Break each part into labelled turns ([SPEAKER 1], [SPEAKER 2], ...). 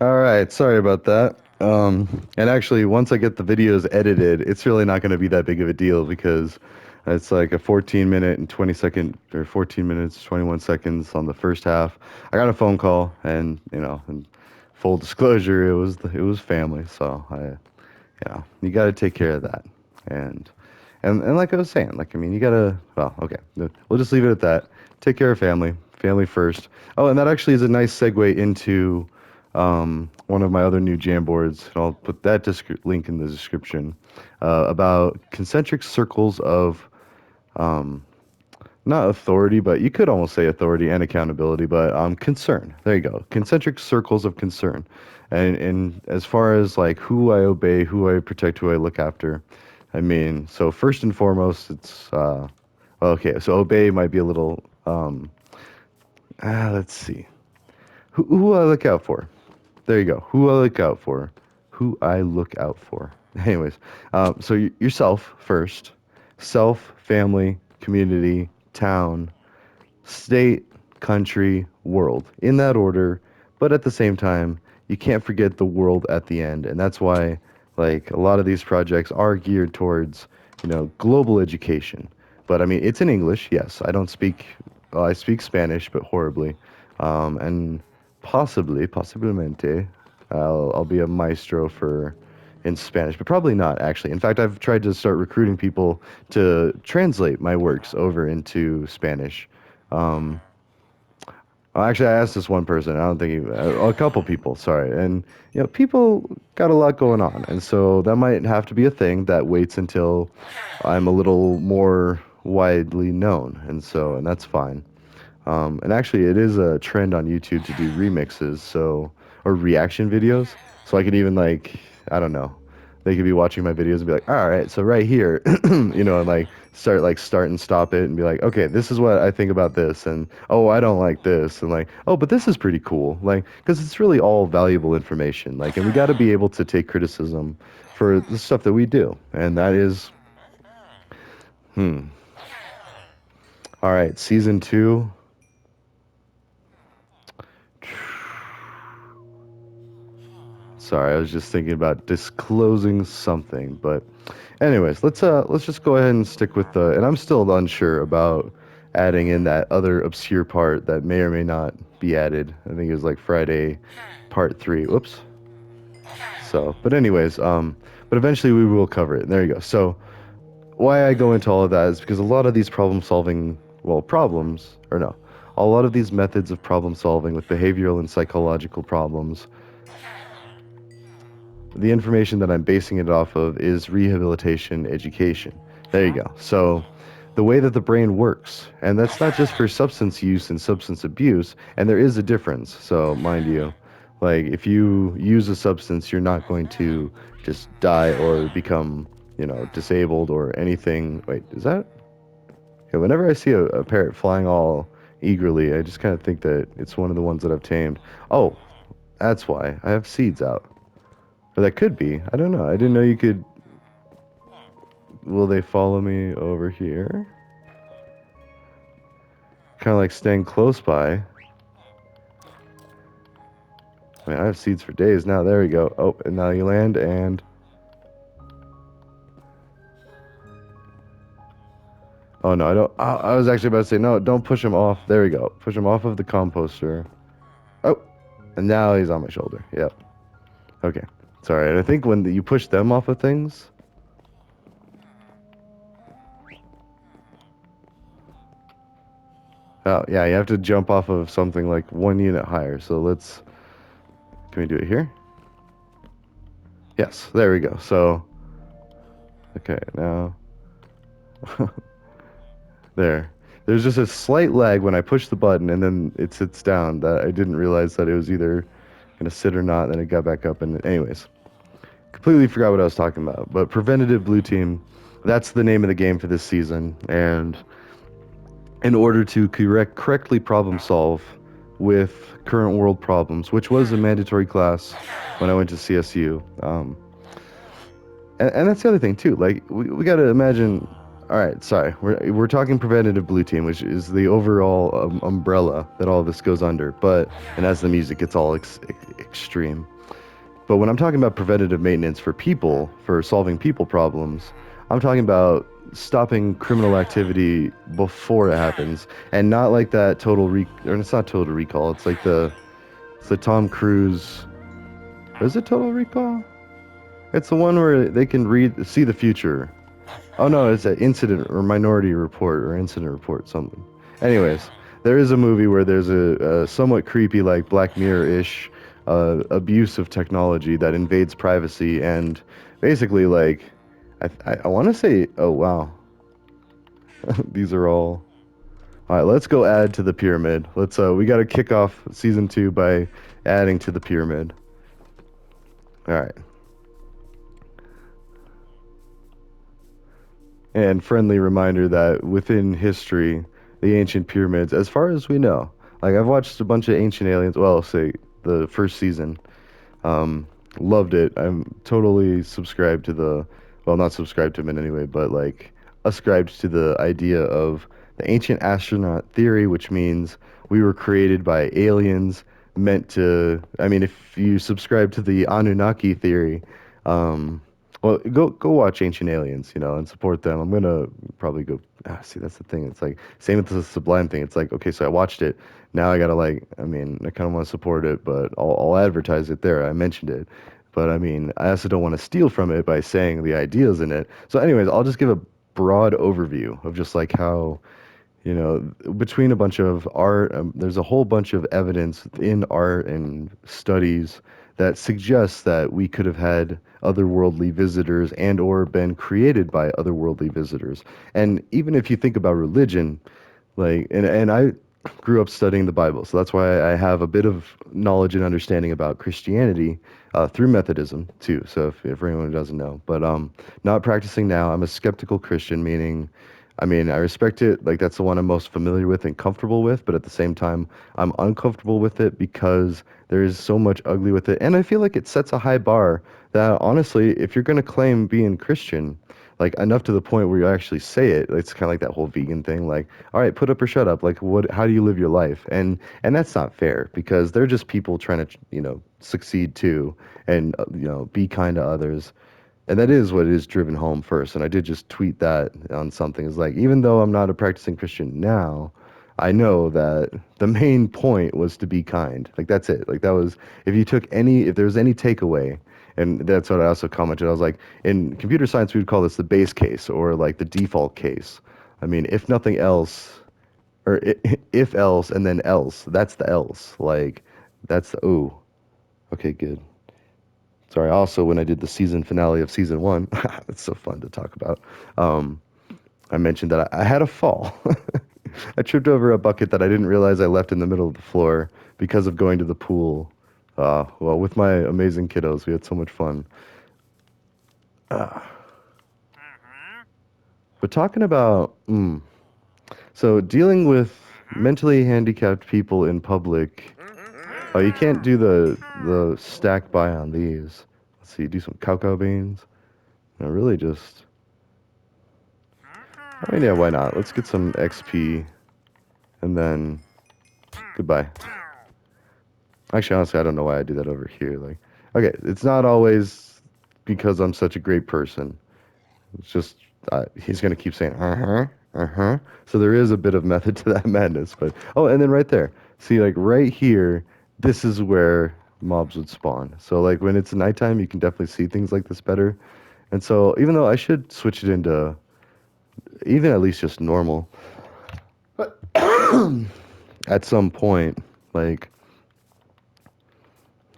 [SPEAKER 1] All right, sorry about that. And actually, once I get the videos edited, it's really not going to be that big of a deal because it's like a 14 minute and 20 second, or 14 minutes, 21 seconds on the first half. I got a phone call, and and full disclosure, it was family, so you got to take care of that. And and like I was saying, like I mean, you gotta. Well, okay, we'll just leave it at that. Take care of family, family first. Oh, and that actually is a nice segue into one of my other new jam boards, and I'll put that link in the description about concentric circles of not authority, but you could almost say authority and accountability, but concern. There you go. Concentric circles of concern. And as far as like who I obey, who I protect, who I look after, I mean, so first and foremost, it's okay. So obey might be a little let's see. Who I look out for. There you go. Who I look out for. Who I look out for. Anyways, so yourself first. Self, family, community, town, state, country, world, in that order. But at the same time, you can't forget the world at the end. And that's why, like, a lot of these projects are geared towards, global education. But I mean, it's in English, yes. Well, I speak Spanish, but horribly. And possiblemente, I'll be a maestro in Spanish, but probably not actually. In fact, I've tried to start recruiting people to translate my works over into Spanish. Um, Actually, I asked this one person. I don't think a couple people. Sorry, and people got a lot going on, and so that might have to be a thing that waits until I'm a little more widely known, and that's fine. And actually, it is a trend on YouTube to do remixes, or reaction videos. So I could even like, I don't know, they could be watching my videos and be like, all right, so right here, and like start and stop it and be like, okay, this is what I think about this, and oh, I don't like this, and like, oh, but this is pretty cool, like, because it's really all valuable information, like, and we got to be able to take criticism for the stuff that we do, and that is, hmm, all right, season two. Sorry, I was just thinking about disclosing something, but anyways, let's just go ahead and stick with the and I'm still unsure about adding in that other obscure part that may or may not be added. I think it was like Friday part 3. Whoops. So, but anyways, but eventually we will cover it. There you go. So, why I go into all of that is because a lot of these problem solving, well, problems or no, a lot of these methods of problem solving with behavioral and psychological problems, the information that I'm basing it off of is rehabilitation education. There you go. So, the way that the brain works, and that's not just for substance use and substance abuse, and there is a difference. So, mind you, like if you use a substance, you're not going to just die or become, disabled or anything. Wait, is that? Yeah, whenever I see a parrot flying all eagerly, I just kind of think that it's one of the ones that I've tamed. Oh, that's why. I have seeds out. Or that could be. I don't know. I didn't know you could. Will they follow me over here? Kind of like staying close by. I mean, I have seeds for days now. There we go. Oh, and now you land and. Oh no, I don't. I was actually about to say no. Don't push him off. There we go. Push him off of the composter. Oh, and now he's on my shoulder. Yep. Okay. Sorry. And I think when you push them off of things. Oh yeah, you have to jump off of something like 1 unit higher. So let's. Can we do it here? Yes. There we go. So. Okay. Now. There. There's just a slight lag when I push the button and then it sits down that I didn't realize that it was either gonna sit or not. Then it got back up and anyways, completely forgot what I was talking about. But preventative blue team, that's the name of the game for this season. And in order to correctly problem solve with current world problems, which was a mandatory class when I went to CSU. And that's the other thing too. Like we got to imagine. All right, sorry, we're talking preventative blue team, which is the overall umbrella that all of this goes under. But and as the music gets all extreme, But when I'm talking about preventative maintenance for people, for solving people problems, I'm talking about stopping criminal activity before it happens, and not like that or it's not Total Recall. It's the Tom Cruise. Is it Total Recall? It's the one where they can see the future. Oh no, it's an incident or Minority Report or Incident Report, something. Anyways, there is a movie where there's a somewhat creepy, like Black Mirror-ish abuse of technology that invades privacy and basically like I want to say, oh wow, these are all right. Let's go add to the pyramid. We got to kick off season 2 by adding to the pyramid. All right. And friendly reminder that within history, the ancient pyramids, as far as we know, like I've watched a bunch of Ancient Aliens. Well, say the first season. Um, Loved it. I'm totally subscribed to well, not subscribed to them in any way, but like ascribed to the idea of the ancient astronaut theory, which means we were created by aliens meant to. I mean, if you subscribe to the Anunnaki theory, um, well, go watch Ancient Aliens, and support them. I'm gonna probably go. See, that's the thing. It's like same with the Sublime thing. It's like okay, so I watched it. Now I gotta like. I mean, I kind of want to support it, but I'll advertise it there. I mentioned it, but I mean, I also don't want to steal from it by saying the ideas in it. So, anyways, I'll just give a broad overview of just like how between a bunch of art, there's a whole bunch of evidence in art and studies that suggests that we could have had otherworldly visitors and or been created by otherworldly visitors. And even if you think about religion, like and I grew up studying the Bible, so that's why I have a bit of knowledge and understanding about Christianity through Methodism too. So if anyone doesn't know, but not practicing now. I'm a skeptical Christian, meaning I mean, I respect it. Like that's the one I'm most familiar with and comfortable with, but at the same time, I'm uncomfortable with it because there is so much ugly with it. And I feel like it sets a high bar that honestly, if you're going to claim being Christian, like enough to the point where you actually say it, it's kind of like that whole vegan thing, like, all right, put up or shut up. Like how do you live your life? And that's not fair because they're just people trying to, succeed too and, be kind to others. And that is what is driven home first. And I did just tweet that on something. It's like, even though I'm not a practicing Christian now, I know that the main point was to be kind. Like, that's it. Like, that was, if there was any takeaway, and that's what I also commented. I was like, in computer science, we would call this the base case or like the default case. I mean, if nothing else, or if else and then else, that's the else. Like, that's the, ooh, okay, good. Sorry, also when I did the season finale of season 1, it's so fun to talk about. Um, I mentioned that I had a fall. I tripped over a bucket that I didn't realize I left in the middle of the floor because of going to the pool. Well, with my amazing kiddos, we had so much fun. Uh, but talking about, so dealing with mentally handicapped people in public. Oh, you can't do the stack buy on these. Let's see, do some cacao beans. No, really just. I mean, yeah, why not? Let's get some XP and then goodbye. Actually, honestly, I don't know why I do that over here. Like, okay, it's not always because I'm such a great person. It's just he's gonna keep saying uh huh. So there is a bit of method to that madness. But oh, and then right there, see, like right here, this is where mobs would spawn. So like when it's nighttime, you can definitely see things like this better. And so even though I should switch it into even at least just normal, but at some point, like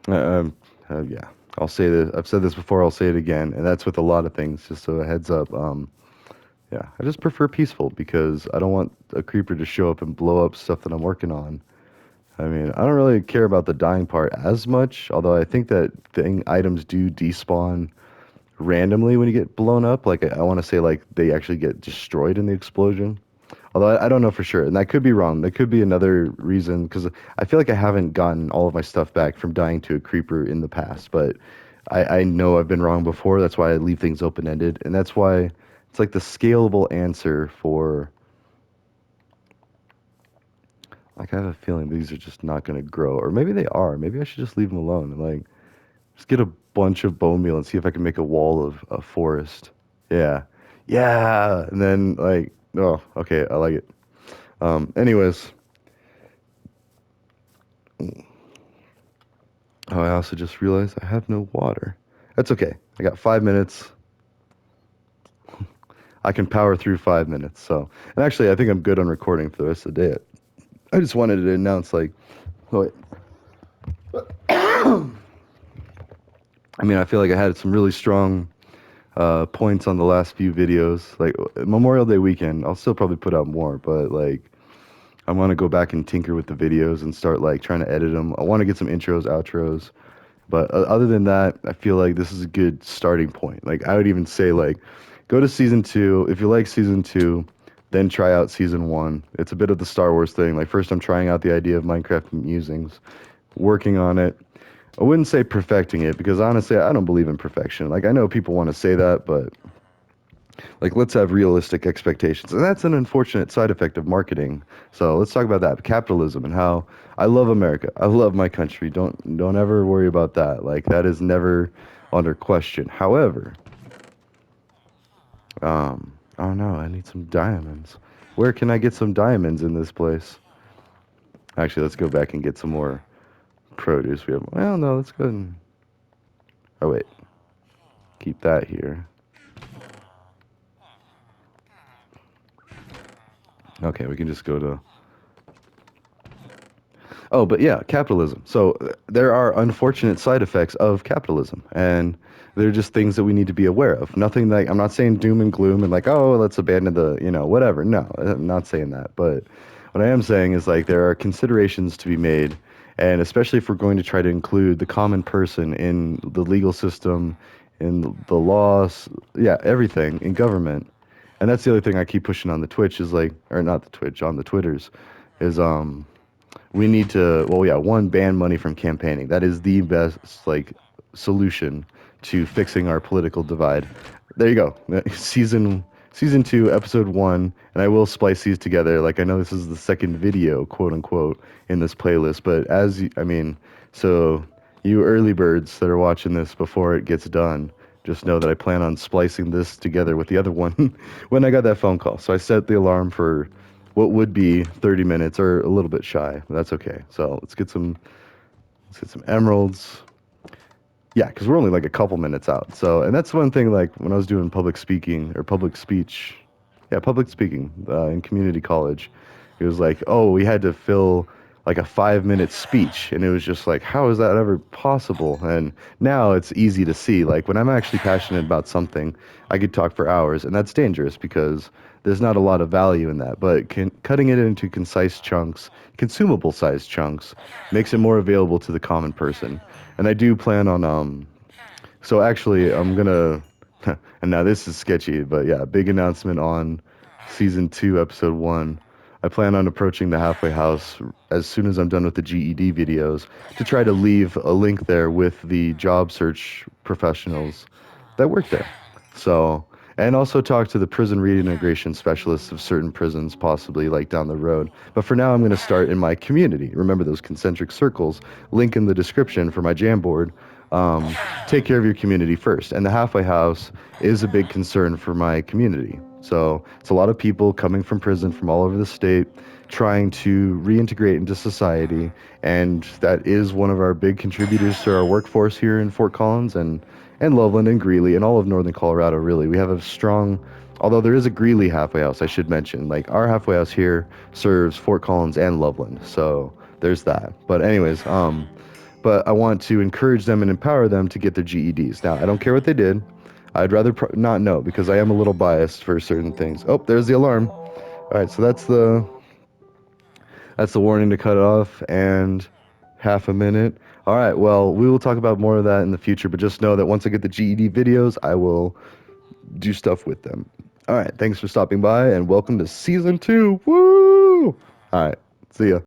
[SPEAKER 1] yeah, I'll say this. I've said this before. I'll say it again, and that's with a lot of things. Just so a heads up. Yeah, I just prefer peaceful because I don't want a creeper to show up and blow up stuff that I'm working on. I mean, I don't really care about the dying part as much, although I think that items do despawn randomly when you get blown up. Like I want to say, like they actually get destroyed in the explosion. Although I don't know for sure, and that could be wrong. That could be another reason because I feel like I haven't gotten all of my stuff back from dying to a creeper in the past. But I know I've been wrong before. That's why I leave things open ended, and that's why it's like the scalable answer for. Like I have a feeling these are just not going to grow, or maybe they are. Maybe I should just leave them alone and like just get a bunch of bone meal and see if I can make a wall of a forest. Yeah. Yeah. And then like, oh, okay, I like it. Anyways, oh, I also just realized I have no water. That's okay. I got 5 minutes. I can power through 5 minutes. So, and actually, I think I'm good on recording for the rest of the day. I just wanted to announce, like, oh, wait. I mean, I feel like I had some really strong points on the last few videos. Like Memorial Day weekend, I'll still probably put out more, but like I want to go back and tinker with the videos and start like trying to edit them. I want to get some intros, outros. But other than that, I feel like this is a good starting point. Like I would even say like go to season 2 if you like season 2, then try out season 1. It's a bit of the Star Wars thing. Like first I'm trying out the idea of Minecraft Musings, working on it. I wouldn't say perfecting it because honestly, I don't believe in perfection. Like I know people want to say that, but like let's have realistic expectations. And that's an unfortunate side effect of marketing. So let's talk about that. Capitalism and how I love America. I love my country. Don't ever worry about that. Like that is never under question. However, oh no, I need some diamonds. Where can I get some diamonds in this place? Actually, let's go back and get some more produce. We have, well, no, let's go ahead and, oh wait, keep that here. Okay, we can just go to, oh, but yeah, capitalism. So there are unfortunate side effects of capitalism, and they're just things that we need to be aware of. Nothing like, I'm not saying doom and gloom and like, oh, let's abandon the, whatever. No, I'm not saying that. But what I am saying is like there are considerations to be made, and especially if we're going to try to include the common person in the legal system, in the laws, yeah, everything in government. And that's the other thing I keep pushing on the Twitch is like, or not the Twitch, on the Twitters, is we need to, well, yeah, one, ban money from campaigning. That is the best like solution to fixing our political divide. There you go. Season 2, episode 1, and I will splice these together. Like I know this is the second video, quote unquote, in this playlist, but I mean, so you early birds that are watching this before it gets done, just know that I plan on splicing this together with the other one when I got that phone call. So I set the alarm for what would be 30 minutes or a little bit shy. But that's okay. So let's get some emeralds. Yeah, because we're only like a couple minutes out. So, and that's one thing, like when I was doing public speaking or public speech, yeah, public speaking in community college, it was like, oh, we had to fill like a 5 minute speech. And it was just like, how is that ever possible? And now it's easy to see, like when I'm actually passionate about something, I could talk for hours. And that's dangerous because there's not a lot of value in that. But cutting it into concise chunks, consumable sized chunks, makes it more available to the common person. And I do plan on so actually I'm gonna and now this is sketchy, but yeah, big announcement on season 2, episode 1. I plan on approaching the halfway house as soon as I'm done with the GED videos to try to leave a link there with the job search professionals that work there. So, and also talk to the prison reintegration specialists of certain prisons, possibly like down the road. But for now, I'm going to start in my community. Remember those concentric circles? Link in the description for my Jamboard. Take care of your community first. And the halfway house is a big concern for my community. So it's a lot of people coming from prison from all over the state trying to reintegrate into society. And that is one of our big contributors to our workforce here in Fort Collins and Loveland and Greeley and all of northern Colorado, really. We have a strong, although there is a Greeley halfway house, I should mention. Like our halfway house here serves Fort Collins and Loveland. So there's that. But anyways, but I want to encourage them and empower them to get their GEDs. Now, I don't care what they did. I'd rather not know because I am a little biased for certain things. Oh, there's the alarm. All right, so that's the warning to cut it off and half a minute. All right, well, we will talk about more of that in the future, but just know that once I get the GED videos, I will do stuff with them. All right, thanks for stopping by and welcome to season 2. Woo! All right, see ya.